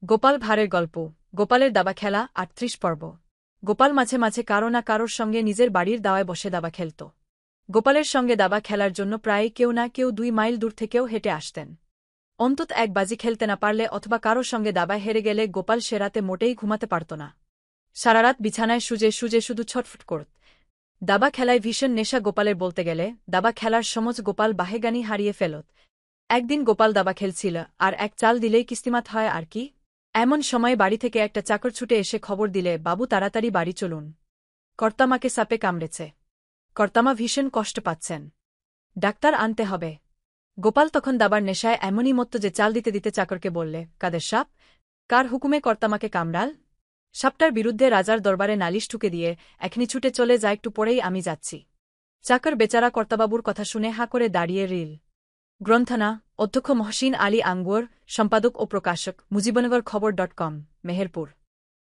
গোপাল ভাঁড়ের গল্প গোপালের দাবা খেলা ৩৮ পর্ব। গোপাল মাঝে মাঝে কারো না কারোর সঙ্গে নিজের বাড়ির দাওয়ায় বসে দাবা খেলত। গোপালের সঙ্গে দাবা খেলার জন্য প্রায় কেউ না কেউ ২ মাইল দূর থেকেও হেঁটে আসতেন। অন্তত এক বাজি খেলতে না পারলে অথবা কারোর সঙ্গে দাবায় হেরে গেলে গোপাল সে রাতে মোটেই ঘুমাতে পারত না। সারারাত বিছানায় শুজে শুজে শুধু ছটফট করত। দাবা খেলায় ভীষণ নেশা গোপালের, বলতে গেলে দাবা খেলার সমজ গোপাল বাহেগানি হারিয়ে ফেলত। একদিন গোপাল দাবা খেলছিল, আর এক চাল দিলেই কিস্তিমাত হয় আর কি। এমন সময় বাড়ি থেকে একটা চাকর ছুটে এসে খবর দিলে, বাবু তাড়াতাড়ি বাড়ি চলুন, কর্তামাকে সাপে কামড়েছে, কর্তামা ভীষণ কষ্ট পাচ্ছেন, ডাক্তার আনতে হবে। গোপাল তখন দাবার নেশায় এমনই মত্ত যে চাল দিতে দিতে চাকরকে বললে, কাদের সাপ, কার হুকুমে কর্তামাকে কামড়াল? সাপটার বিরুদ্ধে রাজার দরবারে নালিশ ঠুকে দিয়ে এখনি ছুটে চলে যা, একটু পরেই আমি যাচ্ছি। চাকর বেচারা কর্তাবাবুর কথা শুনে হাঁ করে দাঁড়িয়ে রিল। গ্রন্থনা অধ্যক্ষ মহসিন আলী আঙ্গুর, সম্পাদক ও প্রকাশক মুজিবনগর খবর.com, মেহেরপুর।